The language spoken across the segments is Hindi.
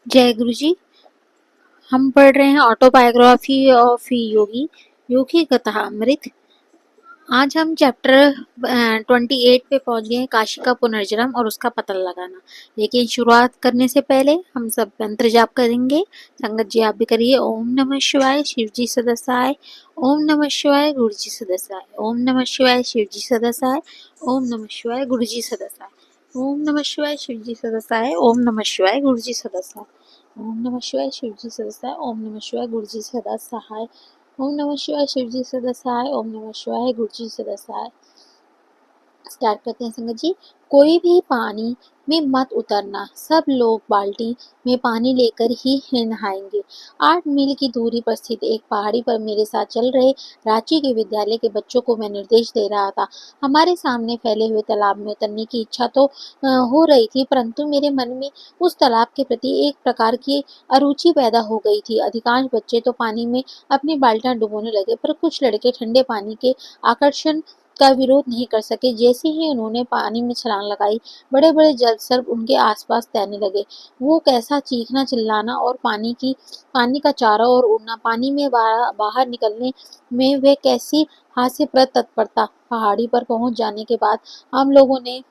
जय गुरु जी। हम पढ़ रहे हैं ऑटोबायोग्राफी ऑफ योगी, योगी कथा अमृत। आज हम चैप्टर 28 पे पहुंच गए हैं, काशी का पुनर्जन्म और उसका पता लगाना। लेकिन शुरुआत करने से पहले हम सब मंत्र जाप करेंगे। संगत जी आप भी करिए। ओम नमः शिवाय, शिव जी सदसाय। ओम नमः शिवाय, गुरु जी सदसाय। ओम नमः शिवाय, शिव जी सदसाय। ओम नमः शिवाय, गुरु जी सदसाय। ओम नमः शिवाय, शिव जी सदसाय। ओम नमः शिवाय, गुरु जी सदसाय। ओम नमः शिवाय, शिव जी सदसाय। ओम नमः शिवाय, गुरु जी सदा सहाय। ओम नमः शिवाय, शिव जी सदसाय। ओम नमः शिवाय, गुरु जी सदसाय। स्टार्ट करते हैं संगत जी। कोई भी पानी में मत उतरना, सब लोग बाल्टी में पानी लेकर ही नहाएंगे। 8 मील की दूरी पर स्थित एक पहाड़ी पर मेरे साथ चल रहे रांची के विद्यालय के बच्चों को मैं निर्देश दे रहा था। हमारे सामने फैले हुए तालाब में उतरने की इच्छा तो हो रही थी, परंतु मेरे मन में उस तालाब के प्रति एक प्रकार की अरुचि पैदा हो गई थी। अधिकांश बच्चे तो पानी में अपनी बाल्टियां डुबोने लगे, पर कुछ लड़के ठंडे पानी के आकर्षण का विरोध नहीं कर सके। जैसे ही उन्होंने पानी में छलांग लगाई, बड़े बड़े जलसर्प उनके आसपास तैरने लगे। वो कैसा चीखना चिल्लाना और पानी का चारों ओर उड़ना, पानी में बाहर निकलने में वे कैसी हास्यप्रद तत्परता। पहाड़ी पर पहुंच जाने के बाद हम लोगों ने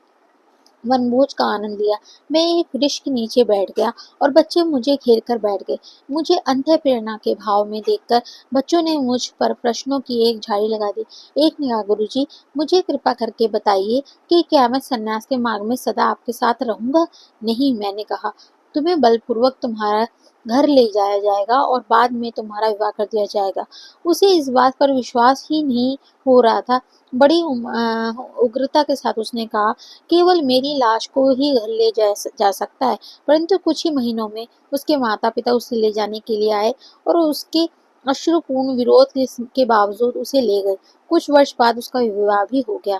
वनभोज का आनंद लिया। मैं एक वृक्ष के नीचे बैठ गया और बच्चे मुझे घेर कर बैठ गए। मुझे अंतः प्रेरणा के भाव में देखकर बच्चों ने मुझ पर प्रश्नों की एक झाड़ी लगा दी। एक ने कहा, गुरुजी, मुझे कृपा करके बताइए कि क्या मैं सन्यास के मार्ग में सदा आपके साथ रहूंगा? नहीं, मैंने कहा, तुम्हें बलपूर्वक तुम्हारा घर ले जाया जाएगा और बाद में तुम्हारा विवाह कर दिया जाएगा। उसे इस बात पर विश्वास ही नहीं हो रहा था। बड़ी उग्रता के साथ उसने कहा, केवल मेरी लाश को ही घर ले जा सकता है। परंतु कुछ ही महीनों में उसके माता पिता उसे ले जाने के लिए आए और उसके अश्रुपूर्ण विरोध के बावजूद उसे ले गए। कुछ वर्ष बाद उसका विवाह भी हो गया।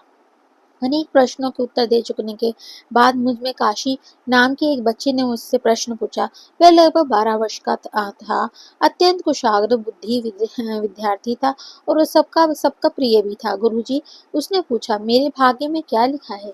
अनेक प्रश्नों के उत्तर दे चुकने के बाद मुझ में काशी नाम के एक बच्चे ने मुझसे प्रश्न पूछा। वह लगभग 12 वर्ष का था। अत्यंत कुशाग्र बुद्धि विद्यार्थी था और वह सबका सबका प्रिय भी था। गुरुजी, उसने पूछा, मेरे भाग्य में क्या लिखा है?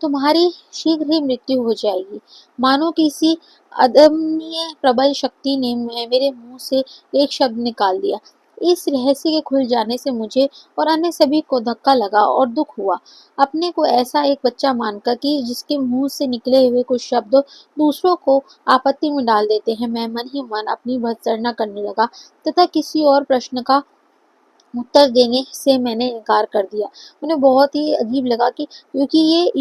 तुम्हारी शीघ्र ही मृत्यु हो जाएगी। मानो किसी अदम्य प्रबल शक्ति ने मेरे मुंह से एक शब्द निकाल दिया। इस रहस्य के खुल जाने से मुझे और अन्य सभी को धक्का लगा और दुख हुआ। अपने को ऐसा एक बच्चा मानकर कि जिसके मुंह से निकले हुए कुछ शब्द दूसरों को आपत्ति में डाल देते हैं, मैं मन ही मन अपनी भर्त्सना करने लगा तथा किसी और प्रश्न का उत्तर देने से मैंने इनकार कर दिया। उन्हें बहुत ही अजीब लगा कि क्योंकि ये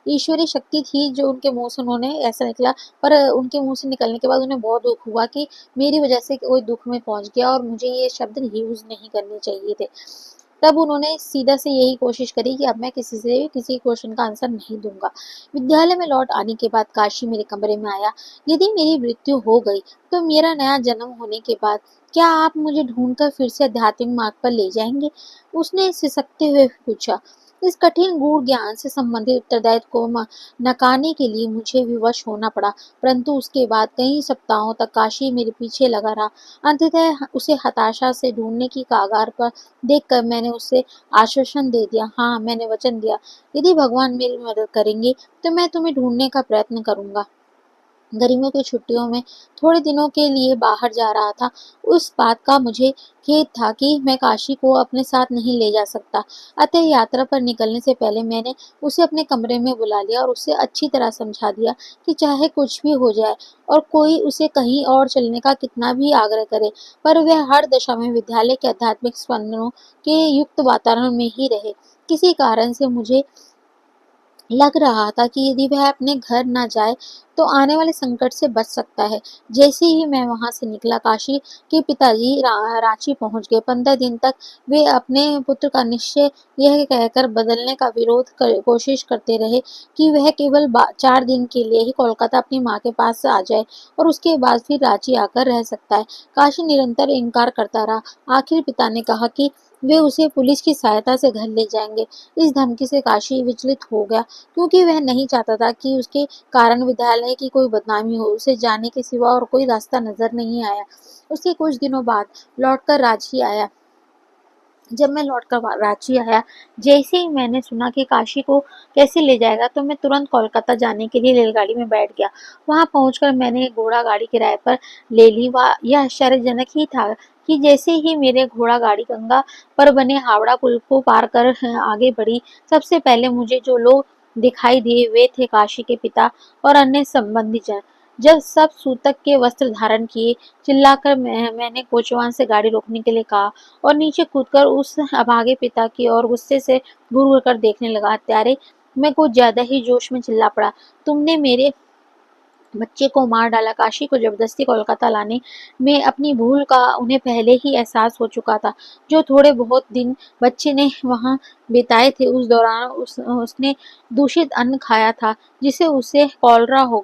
ईश्वरीय शक्ति थी जो उनके मुंह से उन्होंने ऐसा निकला, पर उनके मुंह से निकलने के बाद उन्हें बहुत दुख हुआ कि मेरी वजह से कोई दुख में पहुंच गया और मुझे ये शब्द यूज नहीं करने चाहिए थे। तब उन्होंने सीधा से यही कोशिश करी कि अब मैं किसी से किसी क्वेश्चन का आंसर नहीं दूंगा। विद्यालय में लौट आने के बाद काशी मेरे कमरे में आया। यदि मेरी मृत्यु हो गई तो मेरा नया जन्म होने के बाद क्या आप मुझे ढूंढकर फिर से आध्यात्मिक मार्ग पर ले जाएंगे? उसने सिसकते हुए पूछा। इस कठिन गूढ़ ज्ञान से संबंधित उत्तरदायित्व को नकारने के लिए मुझे विवश होना पड़ा, परंतु उसके बाद कई सप्ताहों तक काशी मेरे पीछे लगा रहा। अंततः उसे हताशा से ढूंढने की कगार पर देखकर मैंने उसे आश्वासन दे दिया। हाँ, मैंने वचन दिया, यदि भगवान मेरी मदद करेंगे तो मैं तुम्हें ढूंढने का प्रयत्न करूंगा। गर्मियों की छुट्टियों में थोड़े दिनों के लिए बाहर जा रहा था। उस बात का मुझे खेद था कि मैं काशी को अपने साथ नहीं ले जा सकता। अतः यात्रा पर निकलने से पहले मैंने उसे अपने कमरे में बुला लिया और उसे अच्छी तरह समझा दिया कि चाहे कुछ भी हो जाए और कोई उसे कहीं और चलने का कितना भी आग्रह करे, पर वह हर दशा में विद्यालय के आध्यात्मिक स्पंदनों के युक्त वातावरण में ही रहे। किसी कारण से मुझे लग रहा था कि यदि वह अपने घर न जाए तो आने वाले संकट से बच सकता है। जैसे ही मैं वहां से निकला, काशी के पिताजी रांची पहुंच गए। 15 दिन तक वे अपने पुत्र का निश्चय यह कहकर बदलने का कोशिश करते रहे कि वह केवल 4 दिन के लिए ही कोलकाता अपनी माँ के पास आ जाए और उसके बाद फिर रांची आकर रह सकता है। काशी निरंतर इनकार करता रहा। आखिर पिता ने कहा कि वे उसे पुलिस की सहायता से घर ले जाएंगे। इस धमकी से काशी विचलित हो गया, क्योंकि वह नहीं चाहता था कि उसके कारण विद्यालय की कोई बदनामी हो। उसे जाने के सिवा और कोई रास्ता नजर नहीं आया। उसके कुछ दिनों बाद लौटकर रांची आया। जब मैं लौटकर रांची आया, जैसे ही मैंने सुना कि काशी को कैसे ले जाएगा, तो मैं तुरंत कोलकाता जाने के लिए रेलगाड़ी में बैठ गया। वहां पहुंचकर मैंने घोड़ा गाड़ी किराए पर ले ली। वह यह आश्चर्यजनक ही था कि जैसे ही मेरे घोड़ा गाड़ी गंगा पर बने हावड़ा पुल को पार कर आगे बढ़ी, सबसे पहले मुझे जो लोग दिखाई दिए वे थे काशी के पिता और अन्य संबंधी जन। जब सब सूतक के वस्त्र धारण किए, चिल्लाकर मैंने कोचवान से गाड़ी रोकने के लिए कहा और नीचे कूदकर उस अभागे पिता की ओर गुस्से से घूर घूर कर देखने लगा। हत्यारे, मैं कुछ ज्यादा ही जोश में चिल्ला पड़ा, तुमने मेरे बच्चे को मार डाला। काशी को जबरदस्ती कोलकाता लाने में अपनी भूल का उन्हें पहले ही एहसास हो चुका था। जो थोड़े बहुत दिन बच्चे ने वहां बिताए थे, उस दौरान उसने दूषित अन्न खाया था, जिसे उसे कॉलरा हो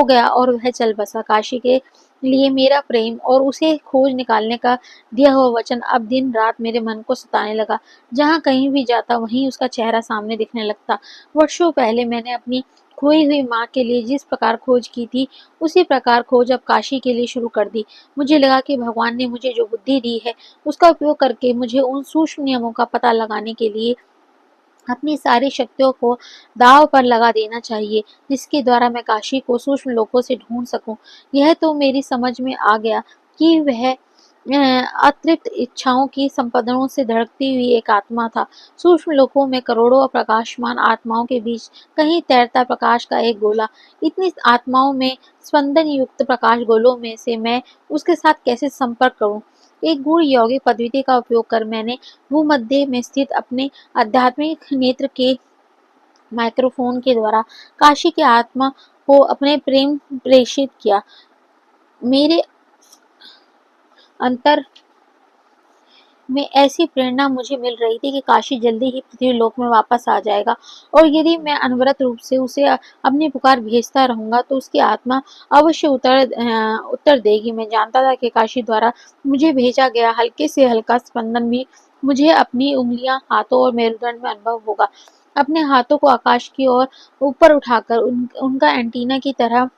गया और वह चल बसा। काशी के लिए मेरा प्रेम और उसे खोज निकालने का दिया हुआ वचन अब दिन रात मेरे मन को सताने लगा। जहाँ कहीं भी जाता वहीं उसका चेहरा सामने दिखने लगता। वर्षों पहले मैंने अपनी खोई हुई माँ के लिए जिस प्रकार खोज की थी, उसी प्रकार खोज अब काशी के लिए शुरू कर दी। मुझे लगा कि भगवान ने मुझे जो बुद्धि दी है, उसका उपयोग करके मुझे उन सूक्ष्म नियमों का पता लगाने के लिए अपनी सारी शक्तियों को दांव पर लगा देना चाहिए, जिसके द्वारा मैं काशी को सूक्ष्म लोकों से ढूंढ सकूं। यह तो मेरी समझ में आ गया कि वह अतृप्त इच्छाओं की संपदों से धड़कती हुई एक आत्मा था। सूक्ष्म लोकों में करोड़ों प्रकाशमान आत्माओं के बीच कहीं तैरता प्रकाश का एक गोला। इतनी आत्माओं में स्पंदन युक्त प्रकाश गोलों में से मैं उसके साथ कैसे संपर्क करूं? एक गूढ़ यौगिक पद्धति का उपयोग कर मैंने भूमध्य में स्थित अपने आध्यात्मिक नेत्र के माइक्रोफोन के द्वारा काशी की आत्मा को अपने प्रेम प्रेषित किया। मेरे अंतर में ऐसी प्रेरणा मुझे मिल रही थी कि काशी जल्दी ही पृथ्वी लोक में वापस आ जाएगा, और यदि मैं अनवरत रूप से उसे अपनी पुकार भेजता रहूंगा तो उसकी आत्मा अवश्य उत्तर देगी। मैं जानता था कि काशी द्वारा मुझे भेजा गया हल्के से हल्का स्पंदन भी मुझे अपनी उंगलियां, हाथों और मेरुदंड में अनुभव होगा। अपने हाथों को आकाश की ओर ऊपर उठाकर उनका एंटीना की तरह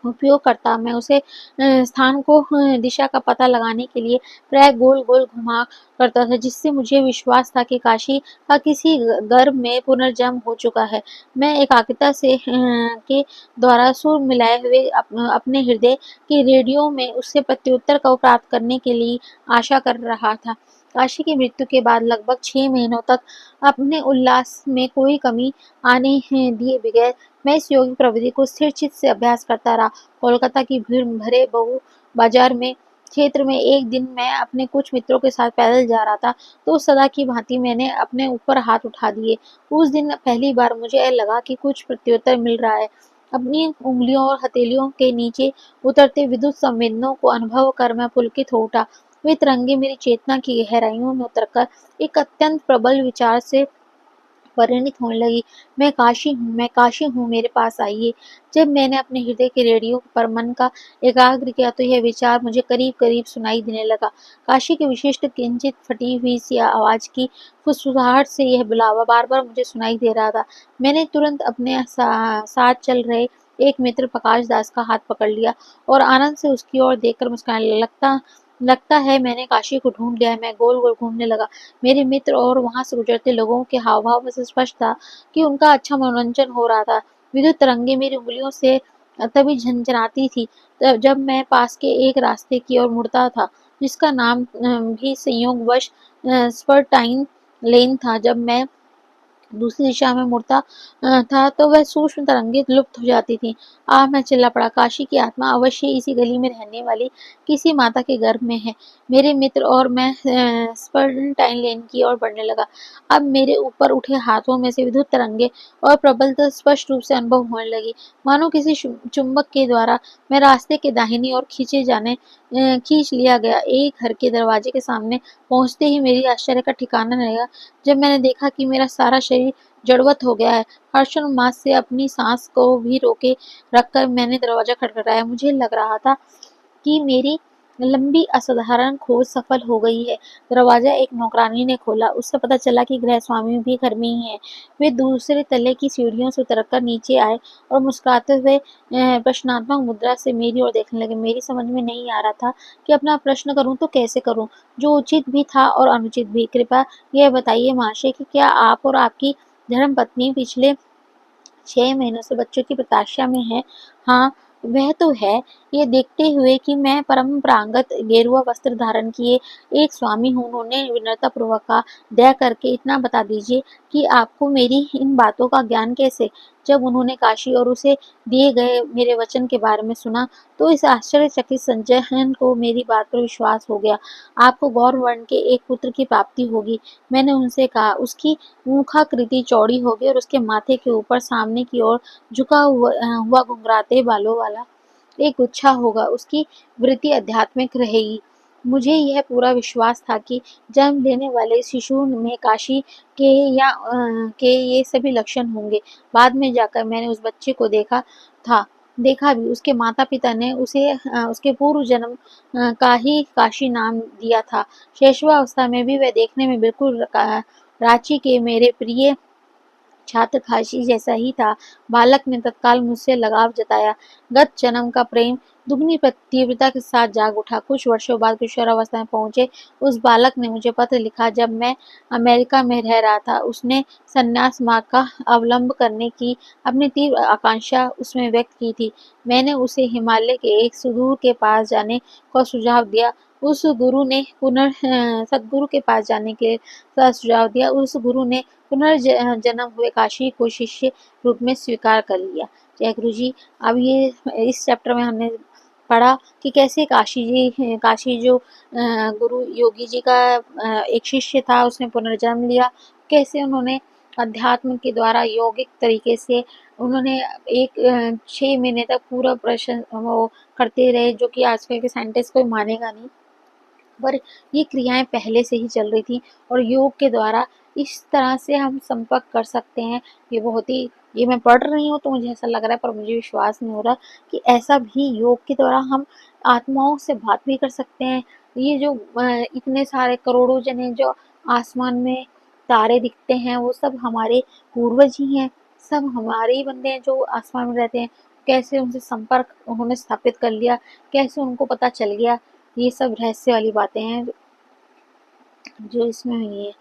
उपयोग करता, मैं उसे स्थान को दिशा का पता लगाने के लिए प्राय गोल गोल घुमा करता था, जिससे मुझे विश्वास था कि काशी का किसी गर्भ में पुनर्जन्म हो चुका है। मैं एकाग्रता से के द्वारा सुर मिलाए हुए अपने हृदय के रेडियो में उससे प्रत्युत्तर को प्राप्त करने के लिए आशा कर रहा था। काशी की मृत्यु के बाद लगभग 6 महीनों तक अपने उल्लास में कोई कमी आने दिए बगैर मैं इस योगिक प्रविधि को स्थिर चित्त से अभ्यास करता रहा। कोलकाता की भीड़ भरे बहु बाजार में क्षेत्र में एक दिन मैं अपने कुछ मित्रों के साथ पैदल जा रहा था, तो सदा की भांति मैंने अपने ऊपर हाथ उठा दिए। उस दिन पहली बार मुझे लगा कि कुछ प्रत्युत्तर मिल रहा है। अपनी उंगलियों और हथेलियों के नीचे उतरते विद्युत संवेदनों को अनुभव कर मैं पुलकित हो उठा। वे तरंगे मेरी चेतना की गहराइयों में उतरकर एक अत्यंत प्रबल विचार से परिणित होने लगी। मैं काशी हूँ, मेरे पास आइए। जब मैंने अपने हृदय के रेडियो पर मन का एकाग्र किया तो यह विचार मुझे करीब करीब सुनाई देने लगा। काशी की विशिष्ट किंचित फटी हुई सी आवाज की फुसफुसाहट से यह बुलावा बार बार मुझे सुनाई दे रहा था। मैंने तुरंत अपने साथ चल रहे एक मित्र प्रकाश दास का हाथ पकड़ लिया और आनंद से उसकी ओर देखकर मुस्कुराने लगता लगता है मैंने काशी को ढूंढ लिया है। मैं गोल गोल घूमने लगा। मेरे मित्र और वहां से गुजरते लोगों के हाव भाव से स्पष्ट था कि उनका अच्छा मनोरंजन हो रहा था। विद्युत तरंगे मेरी उंगलियों से तभी झंझनाती थी जब मैं पास के एक रास्ते की ओर मुड़ता था, जिसका नाम भी संयोगवश स्पर्टाइन लेन था। जब मैं दूसरी दिशा में मुड़ता था तो वह सूक्ष्म तरंगे लुप्त हो जाती थी। मैं चिल्ला पड़ा, काशी की आत्मा अवश्य इसी गली में रहने वाली किसी माता के गर्भ में है। मेरे मित्र और मैं स्पर्टाइन लेन की ओर बढ़ने लगा। अब मेरे ऊपर उठे हाथों में से विद्युत तरंगे और प्रबलता स्पष्ट रूप से अनुभव होने लगी, मानो किसी चुंबक के द्वारा मैं रास्ते के दाहिनी ओर खींच लिया गया। एक घर के दरवाजे के सामने पहुंचते ही मेरी आश्चर्य का ठिकाना नहीं रहा जब मैंने देखा कि मेरा सारा शरीर जड़वत हो गया है। हर्षोन्मास से अपनी सांस को भी रोके रखकर मैंने दरवाजा खटखटाया। मुझे लग रहा था कि मेरी लंबी असाधारण खोज सफल हो गई है। दरवाजा एक नौकरानी ने खोला। उससे पता चला कि गृह स्वामी भी घर में ही है। वे दूसरे तले की सीढ़ियों से उतरकर नीचे आए और मुस्कुराते हुए प्रश्नात्मक मुद्रा से मेरी ओर देखने लगे। मेरी समझ में नहीं आ रहा था कि अपना प्रश्न करूं तो कैसे करूं, जो उचित भी था और अनुचित भी। कृपया यह बताइए महाशय कि क्या आप और आपकी धर्मपत्नी पिछले 6 महीनों से बच्चों की प्रतीक्षा में है? हाँ, वह तो है। ये देखते हुए कि मैं परंपरागत गेरुआ वस्त्र धारण किए एक स्वामी हूँ, उन्होंने विनम्रता पूर्वक कहा, दया करके इतना बता दीजिए कि आपको मेरी इन बातों का ज्ञान कैसे? जब उन्होंने काशी और उसे दिए गए मेरे वचन के बारे में सुना, तो इस आश्चर्यचकित संजयन को मेरी बात पर विश्वास हो गया। आपको गौर वर्ण के एक पुत्र की प्राप्ति होगी। मैंने उनसे कहा, उसकी मुखाकृति चौड़ी होगी और उसके माथे के ऊपर सामने की ओर झुका हुआ घुंघराते बालों वाला एक गुच्छा होगा। उसकी वृत्ति आध्यात्मिक रहेगी। मुझे यह पूरा विश्वास था कि जन्म लेने वाले शिशु में काशी के के ये सभी लक्षण होंगे। बाद में जाकर मैंने उस बच्चे को देखा भी। उसके माता पिता ने उसे उसके पूर्व जन्म का ही काशी नाम दिया था। शैशवावस्था में भी वह देखने में बिल्कुल रांची के मेरे प्रिय छात्र काशी जैसा ही था। बालक ने तत्काल मुझसे लगाव जताया। गत जन्म का प्रेम दुगनी तीव्रता के साथ जाग उठा। कुछ वर्षों बाद किशोरावस्था में पहुंचे उस बालक ने मुझे पत्र लिखा। जब मैं अमेरिका में रह रहा था, उसने संन्यास मार्ग का अवलंब करने की अपनी तीव्र आकांक्षा उसमें व्यक्त की थी। मैंने उसे हिमालय के एक सुदूर के पास जाने का सुझाव दिया। उस गुरु ने सदगुरु के पास जाने के सुझाव दिया। उस गुरु ने पुनर्जन्म हुए काशी को शिष्य रूप में स्वीकार कर लिया। जय गुरु जी। अब ये इस चैप्टर में हमने पढ़ा कि कैसे काशी जो गुरु योगी जी का एक शिष्य था, उसने पुनर्जन्म लिया। कैसे उन्होंने अध्यात्म के द्वारा यौगिक तरीके से उन्होंने एक 6 महीने तक पूरा प्रश्न वो करते रहे, जो कि आजकल के साइंटिस्ट कोई मानेगा नहीं। पर ये क्रियाएं पहले से ही चल रही थी और योग के द्वारा इस तरह से हम संपर्क कर सकते हैं। ये बहुत ही ये मैं पढ़ रही हूँ तो मुझे ऐसा लग रहा है, पर मुझे विश्वास नहीं हो रहा कि ऐसा भी योग के द्वारा हम आत्माओं से बात भी कर सकते हैं। ये जो इतने सारे करोड़ों जने जो आसमान में तारे दिखते हैं, वो सब हमारे पूर्वज ही हैं। सब हमारे ही बंदे हैं जो आसमान में रहते हैं। कैसे उनसे संपर्क उन्होंने स्थापित कर लिया, कैसे उनको पता चल गया, ये सब रहस्य वाली बातें हैं जो इसमें हुई है।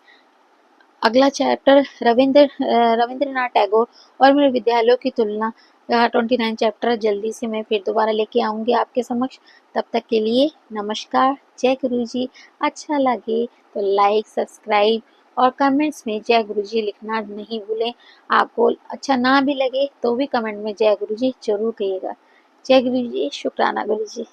अगला चैप्टर रविंद्रनाथ टैगोर और मेरे विद्यालयों की तुलना 29 चैप्टर जल्दी से मैं फिर दोबारा लेके आऊंगी आपके समक्ष। तब तक के लिए नमस्कार। जय गुरु जी। अच्छा लगे तो लाइक, सब्सक्राइब और कमेंट्स में जय गुरु जी लिखना नहीं भूलें। आपको अच्छा ना भी लगे तो भी कमेंट में जय गुरु जी जरूर कहिएगा। जय गुरु जी। शुक्राना गुरु जी।